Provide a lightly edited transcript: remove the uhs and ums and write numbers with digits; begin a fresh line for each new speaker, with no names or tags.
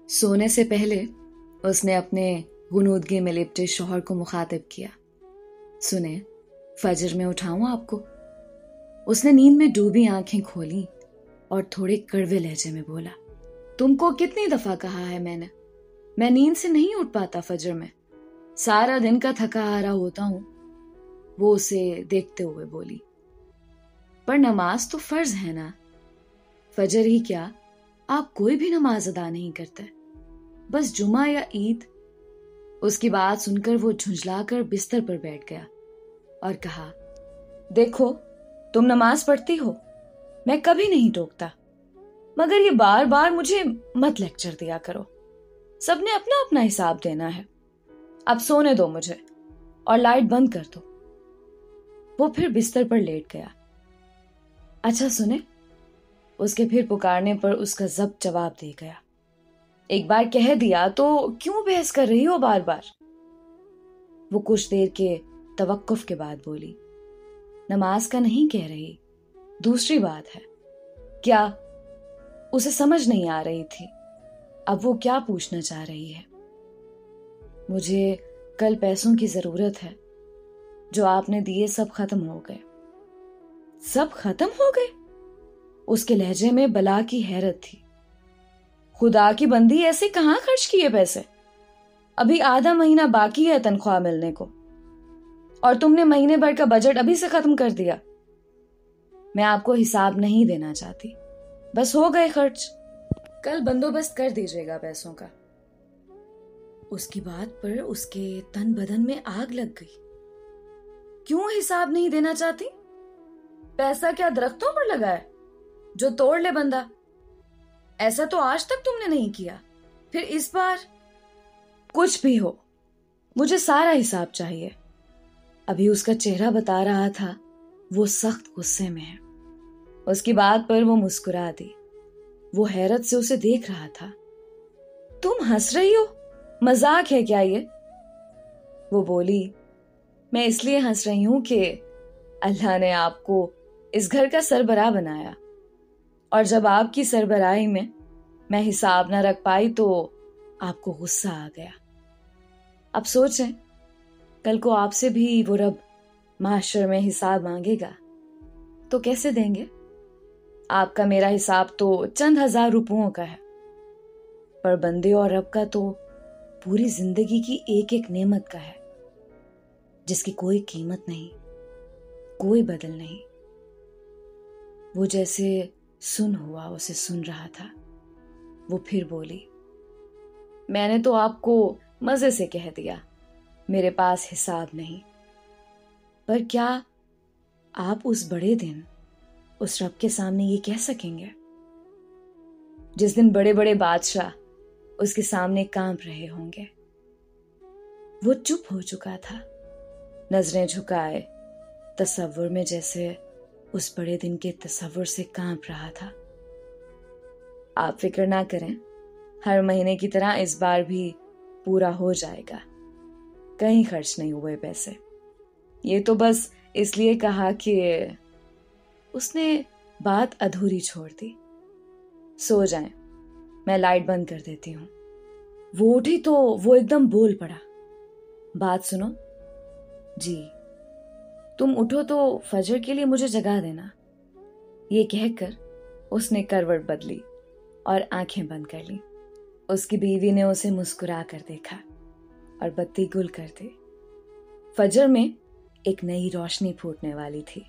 सोने से पहले उसने अपने गुनूदगी में लिपटे शौहर को मुखातिब किया। सुने, फजर में उठाऊं आपको? उसने नींद में डूबी आंखें खोली और थोड़े कड़वे लहजे में बोला, तुमको कितनी दफा कहा है मैंने, मैं नींद से नहीं उठ पाता फजर में, सारा दिन का थका हारा होता हूं। वो उसे देखते हुए बोली, पर नमाज तो फर्ज है ना। फजर ही क्या, आप कोई भी नमाज अदा नहीं करते, बस जुमा या ईद। उसकी बात सुनकर वो झुंझलाकर बिस्तर पर बैठ गया और कहा, देखो तुम नमाज पढ़ती हो, मैं कभी नहीं टोकता, मगर ये बार बार मुझे मत लेक्चर दिया करो। सबने अपना अपना हिसाब देना है। अब सोने दो मुझे और लाइट बंद कर दो। वो फिर बिस्तर पर लेट गया। अच्छा सुने, उसके फिर पुकारने पर उसका जब्त जवाब दे गया, एक बार कह दिया तो क्यों बहस कर रही हो बार बार। वो कुछ देर के तवक्कुफ के बाद बोली, नमाज का नहीं कह रही, दूसरी बात है। क्या? उसे समझ नहीं आ रही थी अब वो क्या पूछना चाह रही है। मुझे कल पैसों की जरूरत है, जो आपने दिए सब खत्म हो गए। सब खत्म हो गए? उसके लहजे में बला की हैरत थी। खुदा की बंदी, ऐसे कहां खर्च किए पैसे? अभी आधा महीना बाकी है तनख्वाह मिलने को, और तुमने महीने भर का बजट अभी से खत्म कर दिया। मैं आपको हिसाब नहीं देना चाहती, बस हो गए खर्च, कल बंदोबस्त कर दीजिएगा पैसों का। उसकी बात पर उसके तन बदन में आग लग गई। क्यों हिसाब नहीं देना चाहती? पैसा क्या दरख्तों पर लगा है जो तोड़ ले बंदा? ऐसा तो आज तक तुमने नहीं किया, फिर इस बार? कुछ भी हो, मुझे सारा हिसाब चाहिए। अभी उसका चेहरा बता रहा था वो सख्त गुस्से में है। उसकी बात पर वो मुस्कुरा दी। वो हैरत से उसे देख रहा था। तुम हंस रही हो, मजाक है क्या ये? वो बोली, मैं इसलिए हंस रही हूं कि अल्लाह ने आपको इस घर का सरबराह बनाया, और जब आपकी सरबराही में मैं हिसाब ना रख पाई तो आपको गुस्सा आ गया। अब सोचें, कल को आपसे भी वो रब माशर में हिसाब मांगेगा तो कैसे देंगे? आपका मेरा हिसाब तो चंद हजार रुपयों का है, पर बंदे और रब का तो पूरी जिंदगी की एक एक नेमत का है, जिसकी कोई कीमत नहीं, कोई बदल नहीं। वो जैसे सुन हुआ उसे सुन रहा था। वो फिर बोली, मैंने तो आपको मजे से कह दिया मेरे पास हिसाब नहीं, पर क्या आप उस बड़े दिन उस रब के सामने ये कह सकेंगे जिस दिन बड़े बड़े बादशाह उसके सामने कांप रहे होंगे? वो चुप हो चुका था, नजरें झुकाए, तसव्वुर में जैसे उस बड़े दिन के तसव्वुर से कांप रहा था। आप फिक्र ना करें, हर महीने की तरह इस बार भी पूरा हो जाएगा, कहीं खर्च नहीं हुए पैसे। ये तो बस इसलिए कहा कि उसने बात अधूरी छोड़ दी। सो जाएं, मैं लाइट बंद कर देती हूं। वो उठी तो वो एकदम बोल पड़ा, बात सुनो जी, तुम उठो तो फजर के लिए मुझे जगा देना। ये कहकर उसने करवट बदली और आंखें बंद कर ली। उसकी बीवी ने उसे मुस्कुरा कर देखा और बत्ती गुल कर दी। फजर में एक नई रोशनी फूटने वाली थी।